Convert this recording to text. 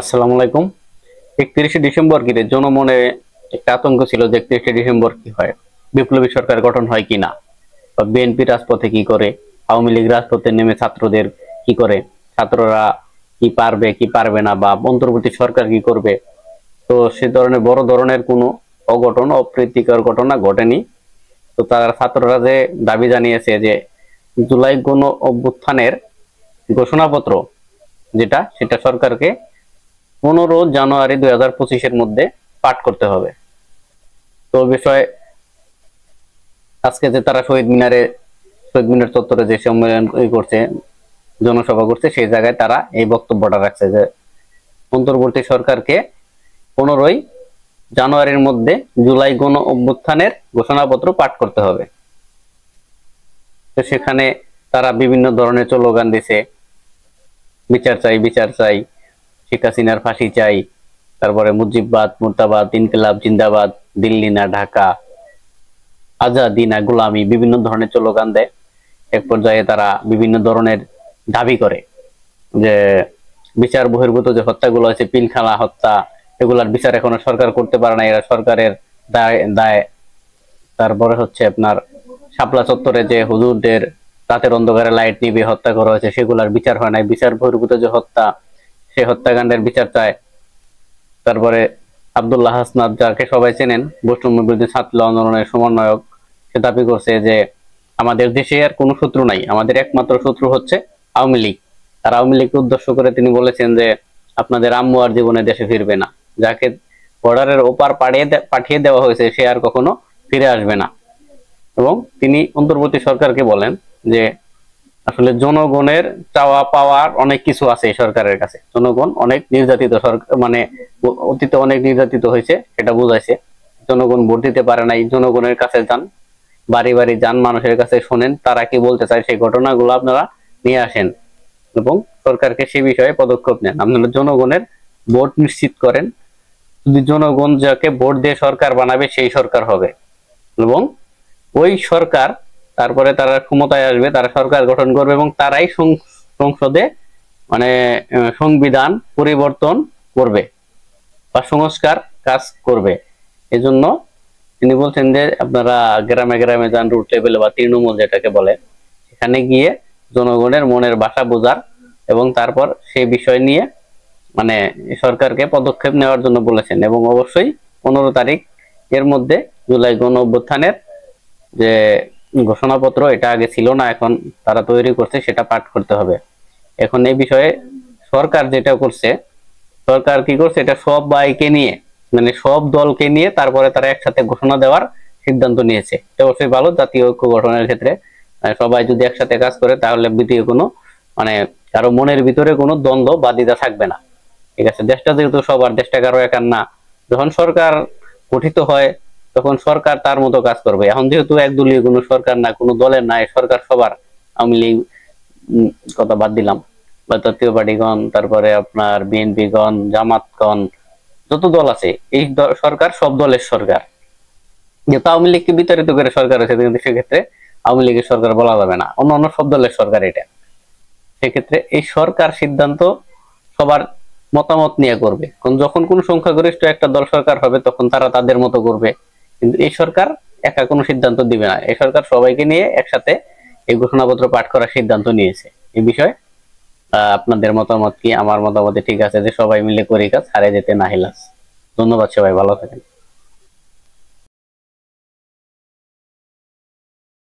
আসসালামু আলাইকুম। 31শে ডিসেম্বর ঘিরে জনমনে একটা আতঙ্ক ছিল যে 31শে ডিসেম্বর কি হয়, বিপ্লবী সরকার গঠন হয় কিনা, বা বিএনপি রাজপথে কি করে, আওয়ামী লীগ রাজপথে নেমে ছাত্রদের কি করে, ছাত্ররা কি পারবে কি পারবে না, বা অন্তর্বর্তী সরকার কি করবে। তো সে ধরনের বড় ধরনের কোনো অঘটন অপ্রীতিকর ঘটনা ঘটেনি। তো তারা ছাত্ররা যে দাবি জানিয়েছে যে জুলাই গণ অভ্যুত্থানের ঘোষণাপত্র যেটা, সেটা সরকারকে 15 জানুয়ারি 2025-এর মধ্যে পাঠ করতে হবে। তো বিষয়ে আজকে যে তারা শহীদ মিনার চত্বরে যে সম্মেলন করছে, জনসভা করছে, সেই জায়গায় তারা এই বক্তব্যটা রাখছে যে অন্তর্বর্তী সরকারকে 15 জানুয়ারির মধ্যে জুলাই গণ অভ্যুত্থানের ঘোষণাপত্র পাঠ করতে হবে। তো সেখানে তারা বিভিন্ন ধরনের স্লোগান দিছে, বিচার চাই বিচার চাই, শেখ হাসিনার ফাঁসি চাই, তারপরে মুজিববাদ মুর্দাবাদ, ইনকিলাব জিন্দাবাদ, দিল্লি না ঢাকা, আজাদি না গোলামি, বিভিন্ন ধরনের স্লোগান দেয়। এক পর্যায়ে তারা বিভিন্ন ধরনের দাবি করে যে বিচার বহির্ভূত যে হত্যাগুলো আছে, পিলখানা হত্যা, এগুলার বিচার এখনো সরকার করতে পারে না, এরা সরকারের দায়। তারপরে হচ্ছে আপনার শাপলা চত্বরে যে হুজুরদের রাতের অন্ধকারে লাইট নিভে হত্যা করা হয়েছে, সেগুলার বিচার হয় নাই। বিচার বহির্ভূত যে হত্যা, সেই হত্যাকাণ্ডের বিচার চায়। তারপরে আব্দুল্লাহ হাসনাত, যাকে সবাই চেনেন, বৈষম্য বিরোধী ছাত্র আন্দোলনের সমন্বয়ক, সে দাবি করছে যে আমাদের দেশে আর কোনো শত্রু নাই, আমাদের একমাত্র শত্রু হচ্ছে আওয়ামী লীগ। আর আওয়ামী লীগকে উদ্দেশ্য করে তিনি বলেছেন যে আপনাদের আম্মু আর জীবনে দেশে ফিরবে না, যাকে বর্ডারের ওপার পাঠিয়ে দেওয়া হয়েছে সে আর কখনো ফিরে আসবে না। এবং তিনি অন্তর্বর্তী সরকারকে বলেন যে আসলে জনগণের চাওয়া পাওয়ার অনেক কিছু আছে এই সরকারের কাছে। জনগণ অনেক নির্যাতিত, সরকার মানে অতীতে অনেক নির্যাতিত হয়েছে, সেটা বুঝাইছে। জনগণ ভোট দিতে পারে নাই, জনগণের কাছে যান, বাড়ি বাড়ি যান, মানুষের কাছে শোনেন তারা কি বলতে চায়, সেই ঘটনাগুলো আপনারা নিয়ে আসেন এবং সরকারকে সে বিষয়ে পদক্ষেপ নেন। আপনারা জনগণের ভোট নিশ্চিত করেন। যদি জনগণ যাকে ভোট দিয়ে সরকার বানাবে সেই সরকার হবে, এবং ওই সরকার তারপরে তারা ক্ষমতায় আসবে, তারা সরকার গঠন করবে এবং তারাই সংসদে মানে সংবিধান পরিবর্তন করবে বা সংস্কার কাজ করবে। এজন্য তিনি বলছেন যে আপনারা গ্রামে গ্রামে যান, রুট লেভেলে বা তৃণমূল যেটাকে বলে, সেখানে গিয়ে জনগণের মনের ভাষা বোঝার এবং তারপর সেই বিষয় নিয়ে মানে সরকারকে পদক্ষেপ নেওয়ার জন্য বলেছেন। এবং অবশ্যই 15 তারিখ এর মধ্যে জুলাই গণ অভ্যুত্থানের যে ঘোষণাপত্র, এটা আগে ছিল না, এখন তারা তৈরি করছে, সেটা পাঠ করতে হবে। এখন এই বিষয়ে সরকার যেটা করছে, সরকার কি করছে, এটা সব বাইকে নিয়ে মানে সব দলকে নিয়ে তারপরে তারা একসাথে ঘোষণা দেওয়ার সিদ্ধান্ত নিয়েছে। এটা অবশ্যই ভালো, জাতীয় ঐক্য গঠনের ক্ষেত্রে সবাই যদি একসাথে কাজ করে তাহলে দ্বিতীয় কোনো মানে কারো মনের ভিতরে কোনো দ্বন্দ্ব বা দ্বিধা থাকবে না। ঠিক আছে, দেশটা যেহেতু সবার, দেশটা কারো একার না। যখন সরকার গঠিত হয় তখন সরকার তার মতো কাজ করবে। এখন যেহেতু একদলীয় কোনো সরকার না, কোনো দলের না, সরকার সবার। আওয়ামী লীগ কথা বাদ দিলাম, বা জাতীয় পার্টিগণ, তারপরে আপনার বিএনপি গণ, জামাতগণ, যত দল আছে, এই সরকার সব দলের সরকার। যেহেতু আওয়ামী লীগকে বিতাড়িত করে সরকার আছে, কিন্তু সেক্ষেত্রে আওয়ামী লীগের সরকার বলা যাবে না, অন্য অন্য সব দলের সরকার এটা। সেক্ষেত্রে এই সরকার সিদ্ধান্ত সবার মতামত নিয়ে করবে। যখন কোন সংখ্যাগরিষ্ঠ একটা দল সরকার হবে তখন তারা তাদের মতো করবে, কিন্তু এই সরকার একা কোনো সিদ্ধান্ত দিবে না। এই সরকার সবাইকে নিয়ে একসাথে এই ঘোষণাপত্র পাঠ করার সিদ্ধান্ত নিয়েছে। এই বিষয়ে আপনাদের মতামত কি? আমার মতামতে ঠিক আছে যে সবাই মিলে করি কাজ, হারে যেতে না হিলাস। ধন্যবাদ, সবাই ভালো থাকেন।